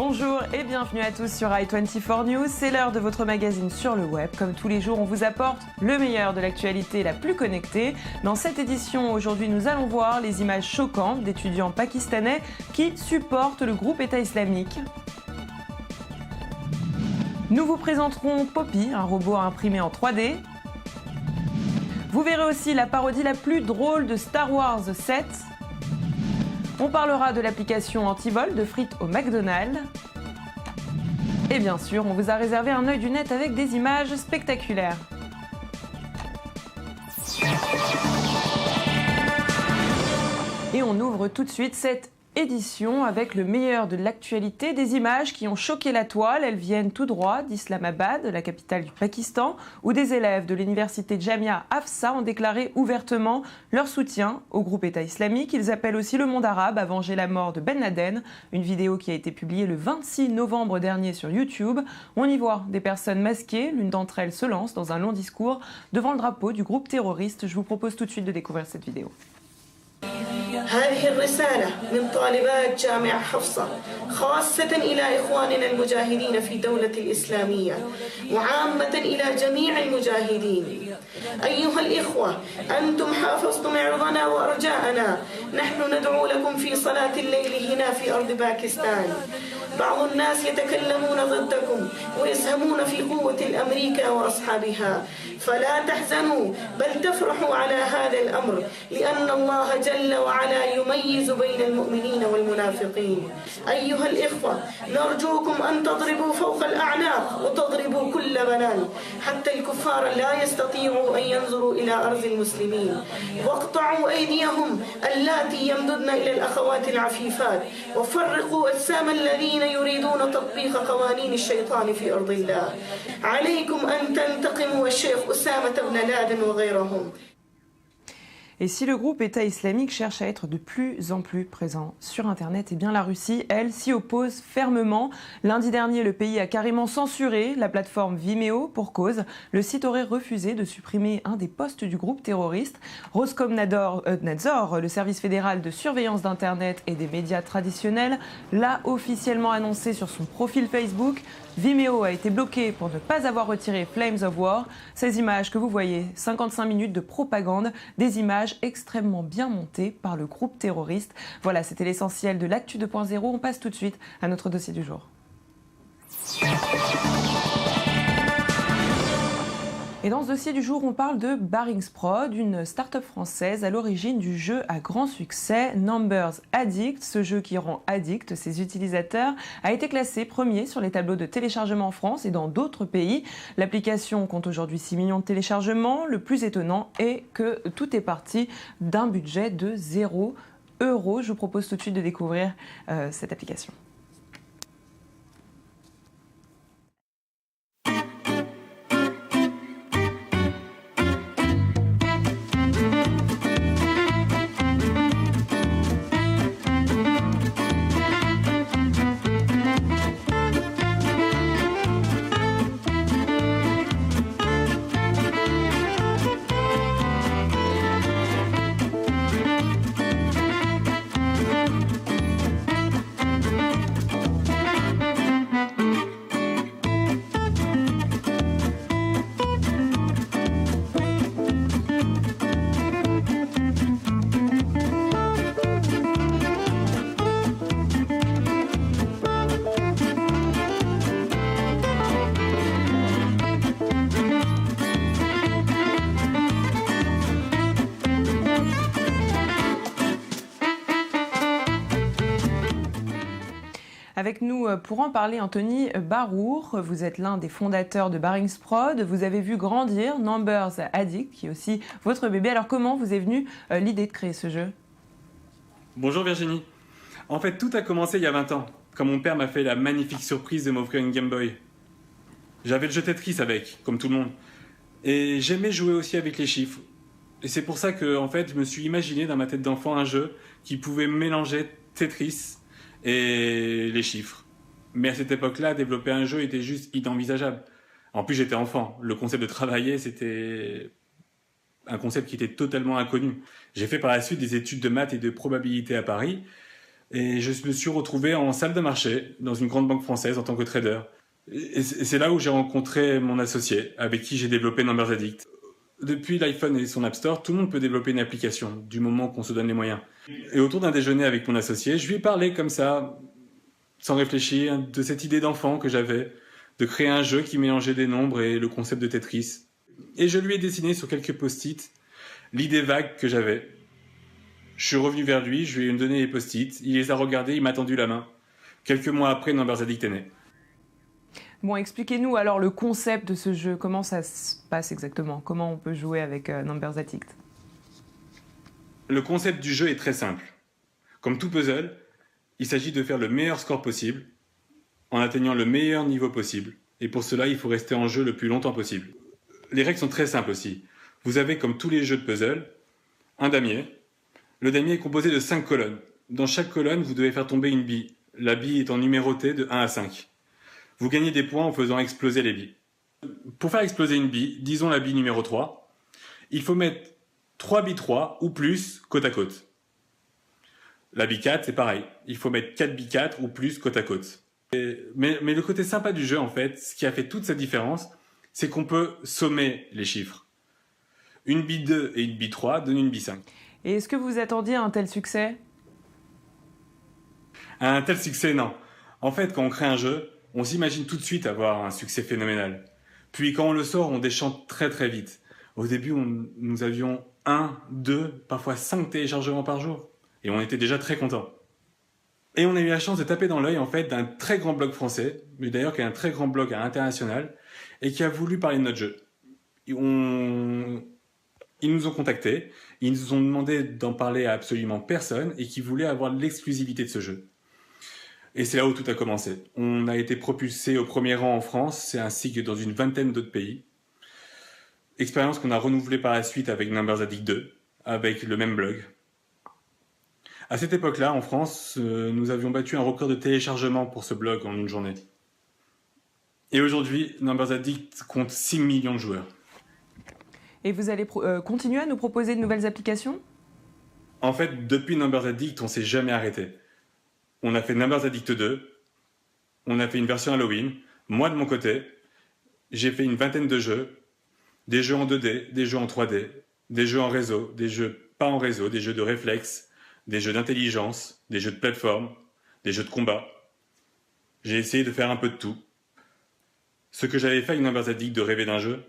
Bonjour et bienvenue à tous sur i24 News. C'est l'heure de votre magazine sur le web. Comme tous les jours, on vous apporte le meilleur de l'actualité la plus connectée. Dans cette édition, aujourd'hui, nous allons voir les images choquantes d'étudiants pakistanais qui supportent le groupe État islamique. Nous vous présenterons Poppy, un robot imprimé en 3D. Vous verrez aussi la parodie la plus drôle de Star Wars 7. On parlera de l'application anti-vol de frites au McDonald's. Et bien sûr, on vous a réservé un œil du net avec des images spectaculaires. Et on ouvre tout de suite cette édition avec le meilleur de l'actualité, des images qui ont choqué la toile. Elles viennent tout droit d'Islamabad, la capitale du Pakistan, où des élèves de l'université Jamia Hafsa ont déclaré ouvertement leur soutien au groupe État islamique. Ils appellent aussi le monde arabe à venger la mort de Ben Laden, une vidéo qui a été publiée le 26 novembre dernier sur YouTube. On y voit des personnes masquées, l'une d'entre elles se lance dans un long discours devant le drapeau du groupe terroriste. Je vous propose tout de suite de découvrir cette vidéo. هذه الرسالة من طالبات جامعة حفصة خاصة إلى إخواننا المجاهدين في دولة الإسلامية وعامة إلى جميع المجاهدين. أيها الإخوة، أنتم حافظتم عرضنا وأرجاءنا. نحن ندعو لكم في صلاة الليل هنا في أرض باكستان. بعض الناس يتكلمون ضدكم ويسهمون في قوة الأمريكا وأصحابها، فلا تحزنوا بل تفرحوا على هذا الأمر، لأن الله جل وعلا يميز بين المؤمنين والمنافقين. أيها الإخوة، نرجوكم أن تضربوا فوق الأعناق وتضربوا كل بنان حتى الكفار لا يستطيعوا أن ينظروا إلى أرض المسلمين، واقطعوا أيديهم اللاتي يمددن إلى الأخوات العفيفات، وفرقوا أجسام الذين يريدون تطبيق قوانين الشيطان في أرض الله. عليكم أن تنتقموا الشيخ أسامة بن لادن وغيرهم. Et si le groupe État islamique cherche à être de plus en plus présent sur Internet, eh bien la Russie, elle, s'y oppose fermement. Lundi dernier, le pays a carrément censuré la plateforme Vimeo pour cause. Le site aurait refusé de supprimer un des postes du groupe terroriste. Roskomnadzor, le service fédéral de surveillance d'Internet et des médias traditionnels, l'a officiellement annoncé sur son profil Facebook. Vimeo a été bloqué pour ne pas avoir retiré Flames of War. Ces images que vous voyez, 55 minutes de propagande, des images extrêmement bien montées par le groupe terroriste. Voilà, c'était l'essentiel de l'Actu 2.0. On passe tout de suite à notre dossier du jour. Et dans ce dossier du jour, on parle de Baringsprod, une start-up française à l'origine du jeu à grand succès Numbers Addict. Ce jeu qui rend addict ses utilisateurs a été classé premier sur les tableaux de téléchargement en France et dans d'autres pays. L'application compte aujourd'hui 6 millions de téléchargements. Le plus étonnant est que tout est parti d'un budget de 0 €. Je vous propose tout de suite de découvrir cette application. Avec nous pour en parler, Anthony Barour, vous êtes l'un des fondateurs de Baringsprod. Vous avez vu grandir Numbers Addict, qui est aussi votre bébé. Alors comment vous est venue l'idée de créer ce jeu ? Bonjour Virginie. En fait, tout a commencé il y a 20 ans, quand mon père m'a fait la magnifique surprise de m'offrir une Game Boy. J'avais le jeu Tetris avec, comme tout le monde. Et j'aimais jouer aussi avec les chiffres. Et c'est pour ça que, en fait, je me suis imaginé dans ma tête d'enfant un jeu qui pouvait mélanger Tetris et les chiffres. Mais à cette époque-là, développer un jeu était juste inenvisageable. En plus, j'étais enfant. Le concept de travailler, c'était un concept qui était totalement inconnu. J'ai fait par la suite des études de maths et de probabilité à Paris. Et je me suis retrouvé en salle de marché dans une grande banque française en tant que trader. Et c'est là où j'ai rencontré mon associé, avec qui j'ai développé Numbers Addict. Depuis l'iPhone et son App Store, tout le monde peut développer une application, du moment qu'on se donne les moyens. Et autour d'un déjeuner avec mon associé, je lui ai parlé comme ça, sans réfléchir, de cette idée d'enfant que j'avais, de créer un jeu qui mélangeait des nombres et le concept de Tetris. Et je lui ai dessiné sur quelques post-it l'idée vague que j'avais. Je suis revenu vers lui, je lui ai donné les post-it, il les a regardés, il m'a tendu la main. Quelques mois après, Numbers Addict est né. Bon, expliquez-nous alors le concept de ce jeu. Comment ça se passe exactement? Comment on peut jouer avec Numbers Addict? Le concept du jeu est très simple. Comme tout puzzle, il s'agit de faire le meilleur score possible en atteignant le meilleur niveau possible. Et pour cela, il faut rester en jeu le plus longtemps possible. Les règles sont très simples aussi. Vous avez, comme tous les jeux de puzzle, un damier. Le damier est composé de 5 colonnes. Dans chaque colonne, vous devez faire tomber une bille. La bille étant numérotée de 1 à 5. Vous gagnez des points en faisant exploser les billes. Pour faire exploser une bille, disons la bille numéro 3, il faut mettre 3 billes 3 ou plus côte à côte. La bille 4, c'est pareil. Il faut mettre 4 billes 4 ou plus côte à côte. Mais le côté sympa du jeu, en fait, ce qui a fait toute cette différence, c'est qu'on peut sommer les chiffres. Une bille 2 et une bille 3 donnent une bille 5. Et est-ce que vous attendiez un tel succès? Un tel succès, non. En fait, quand on crée un jeu, on s'imagine tout de suite avoir un succès phénoménal. Puis quand on le sort, on déchante très très vite. Au début, nous avions 1, 2, parfois 5 téléchargements par jour. Et on était déjà très contents. Et on a eu la chance de taper dans l'œil en fait d'un très grand blog français, mais d'ailleurs qui est un très grand blog à l'international, et qui a voulu parler de notre jeu. Ils nous ont contactés, ils nous ont demandé d'en parler à absolument personne, et qui voulaient avoir l'exclusivité de ce jeu. Et c'est là où tout a commencé. On a été propulsé au premier rang en France, ainsi que dans une vingtaine d'autres pays. Expérience qu'on a renouvelée par la suite avec Numbers Addict 2, avec le même blog. À cette époque-là, en France, nous avions battu un record de téléchargement pour ce blog en une journée. Et aujourd'hui, Numbers Addict compte 6 millions de joueurs. Et vous allez continuer à nous proposer de nouvelles applications? En fait, depuis Numbers Addict, on ne s'est jamais arrêté. On a fait Numbers Addict 2, on a fait une version Halloween. Moi, de mon côté, j'ai fait une vingtaine de jeux. Des jeux en 2D, des jeux en 3D, des jeux en réseau, des jeux pas en réseau, des jeux de réflexe, des jeux d'intelligence, des jeux de plateforme, des jeux de combat. J'ai essayé de faire un peu de tout. Ce que j'avais fait avec Numbers Addict de rêver d'un jeu,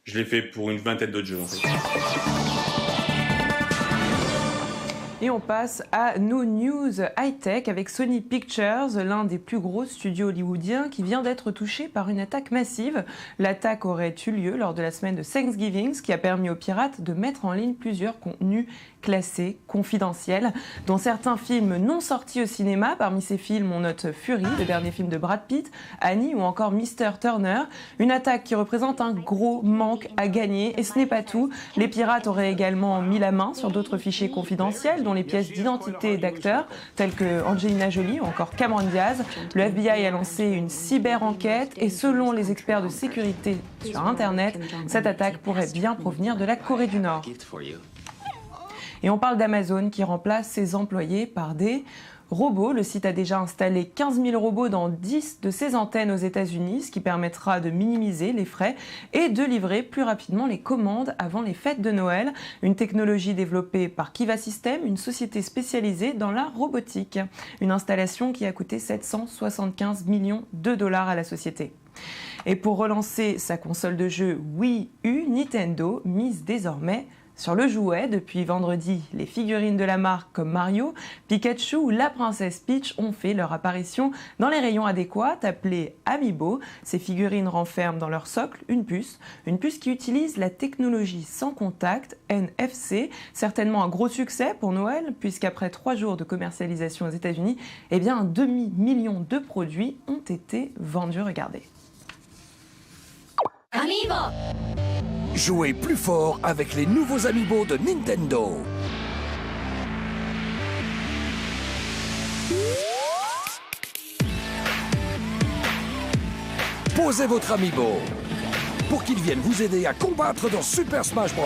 je l'ai fait pour une vingtaine d'autres jeux en fait. Et on passe à nos news high-tech avec Sony Pictures, l'un des plus gros studios hollywoodiens qui vient d'être touché par une attaque massive. L'attaque aurait eu lieu lors de la semaine de Thanksgiving, ce qui a permis aux pirates de mettre en ligne plusieurs contenus classés, confidentiels, dont certains films non sortis au cinéma. Parmi ces films, on note Fury, le dernier film de Brad Pitt, Annie ou encore Mr. Turner. Une attaque qui représente un gros manque à gagner. Et ce n'est pas tout. Les pirates auraient également mis la main sur d'autres fichiers confidentiels, dont les pièces d'identité d'acteurs, tels que Angelina Jolie ou encore Cameron Diaz. Le FBI a lancé une cyber-enquête et selon les experts de sécurité sur Internet, cette attaque pourrait bien provenir de la Corée du Nord. Et on parle d'Amazon qui remplace ses employés par des robots. Le site a déjà installé 15 000 robots dans 10 de ses antennes aux États-Unis, ce qui permettra de minimiser les frais et de livrer plus rapidement les commandes avant les fêtes de Noël. Une technologie développée par Kiva Systems, une société spécialisée dans la robotique. Une installation qui a coûté 775 millions de dollars à la société. Et pour relancer sa console de jeu Wii U, Nintendo mise désormais sur le jouet. Depuis vendredi, les figurines de la marque comme Mario, Pikachu ou la princesse Peach ont fait leur apparition dans les rayons adéquats appelés Amiibo. Ces figurines renferment dans leur socle une puce qui utilise la technologie sans contact NFC. Certainement un gros succès pour Noël, puisqu'après 3 jours de commercialisation aux États-Unis, un 500 000 de produits ont été vendus. Regardez. Amiibo! Jouez plus fort avec les nouveaux Amiibo de Nintendo. Posez votre Amiibo. pour qu'ils viennent vous aider à combattre dans Super Smash Bros.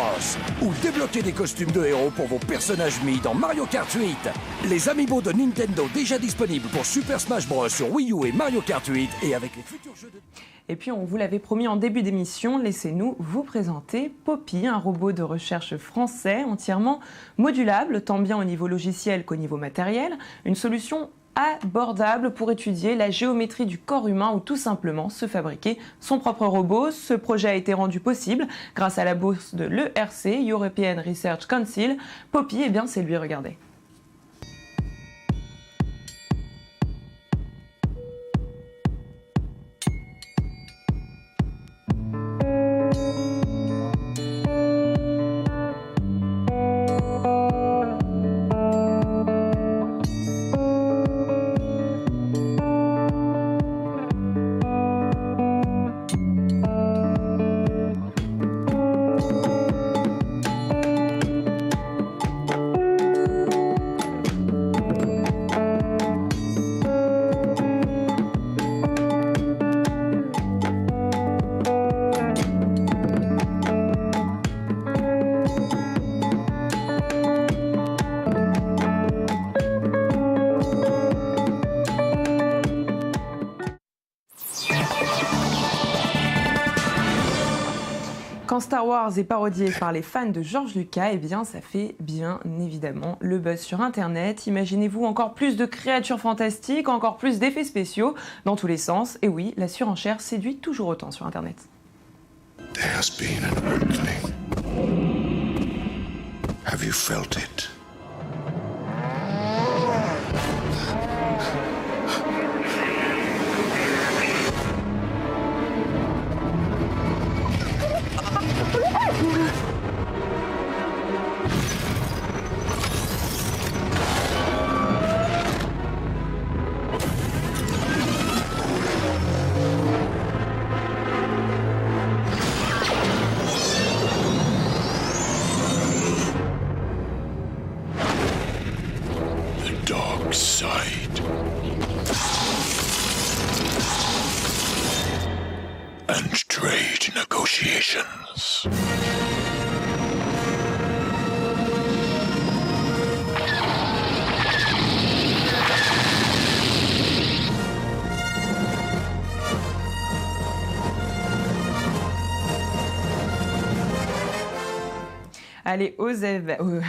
Ou débloquer des costumes de héros pour vos personnages mis dans Mario Kart 8. Les amiibo de Nintendo déjà disponibles pour Super Smash Bros. Sur Wii U et Mario Kart 8 et avec les futurs jeux de... Et puis, on vous l'avait promis en début d'émission, laissez-nous vous présenter Poppy, un robot de recherche français entièrement modulable, tant bien au niveau logiciel qu'au niveau matériel. Une solution abordable pour étudier la géométrie du corps humain ou tout simplement se fabriquer son propre robot. Ce projet a été rendu possible grâce à la bourse de l'ERC, European Research Council. Poppy, eh bien, c'est lui, regardez. Quand Star Wars est parodié par les fans de George Lucas, eh bien ça fait bien évidemment le buzz sur Internet. Imaginez-vous encore plus de créatures fantastiques, encore plus d'effets spéciaux dans tous les sens. Et oui, la surenchère séduit toujours autant sur Internet. There has been an awakening. Have you felt it? Dark side. And trade negotiations. Allez,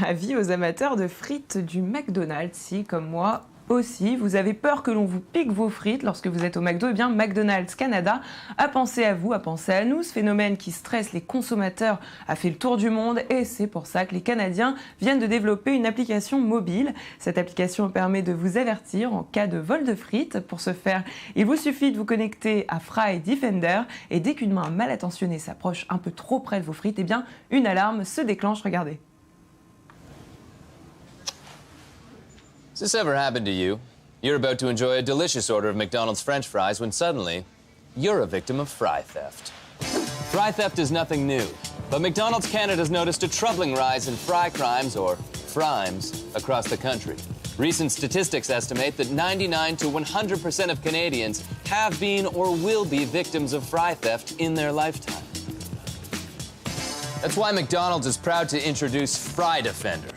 avis aux amateurs de frites du McDonald's, si comme moi aussi, vous avez peur que l'on vous pique vos frites lorsque vous êtes au McDo, eh bien McDonald's Canada a pensé à vous, a pensé à nous. Ce phénomène qui stresse les consommateurs a fait le tour du monde et c'est pour ça que les Canadiens viennent de développer une application mobile. Cette application permet de vous avertir en cas de vol de frites. Pour ce faire, il vous suffit de vous connecter à Fry Defender et dès qu'une main mal intentionnée s'approche un peu trop près de vos frites, eh bien une alarme se déclenche. Regardez. Has this ever happened to you? You're about to enjoy a delicious order of McDonald's French fries when suddenly, you're a victim of fry theft. Fry theft is nothing new, but McDonald's Canada's noticed a troubling rise in fry crimes, or frimes, across the country. Recent statistics estimate that 99 to 100% of Canadians have been or will be victims of fry theft in their lifetime. That's why McDonald's is proud to introduce Fry Defender,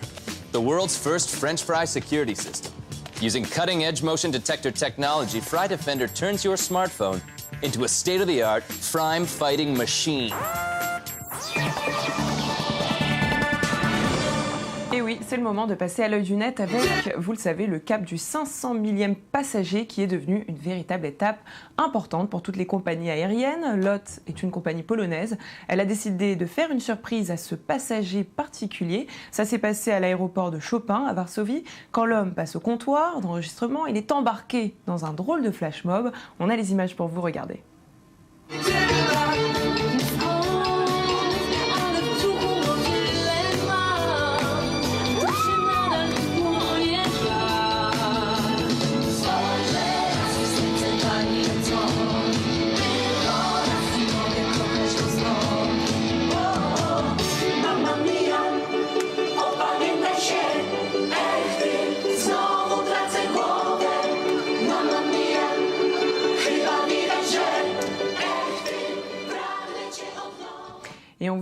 the world's first French fry security system. Using cutting-edge motion detector technology, Fry Defender turns your smartphone into a state-of-the-art crime-fighting machine. Et oui, c'est le moment de passer à l'œil du net avec, vous le savez, le cap du 500 millième passager qui est devenu une véritable étape importante pour toutes les compagnies aériennes. LOT est une compagnie polonaise. Elle a décidé de faire une surprise à ce passager particulier. Ça s'est passé à l'aéroport de Chopin à Varsovie. Quand l'homme passe au comptoir d'enregistrement, il est embarqué dans un drôle de flash mob. On a les images pour vous, regardez.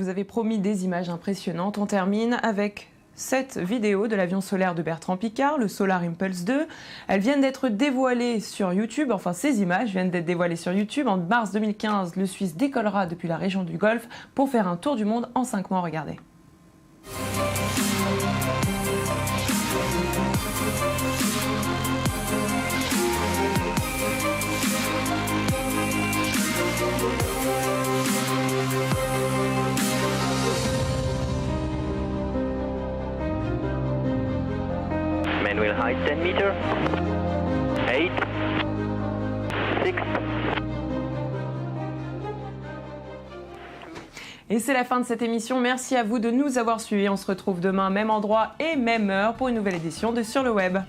vous avez promis des images impressionnantes. On termine avec cette vidéo de l'avion solaire de Bertrand Piccard, le Solar Impulse 2. Elles viennent d'être dévoilées sur YouTube, enfin ces images viennent d'être dévoilées sur YouTube. En mars 2015, le Suisse décollera depuis la région du Golfe pour faire un tour du monde en 5 mois. Regardez. Manual height 10 meters. 8, 6. Et c'est la fin de cette émission. Merci à vous de nous avoir suivis. On se retrouve demain, même endroit et même heure pour une nouvelle édition de Sur le Web.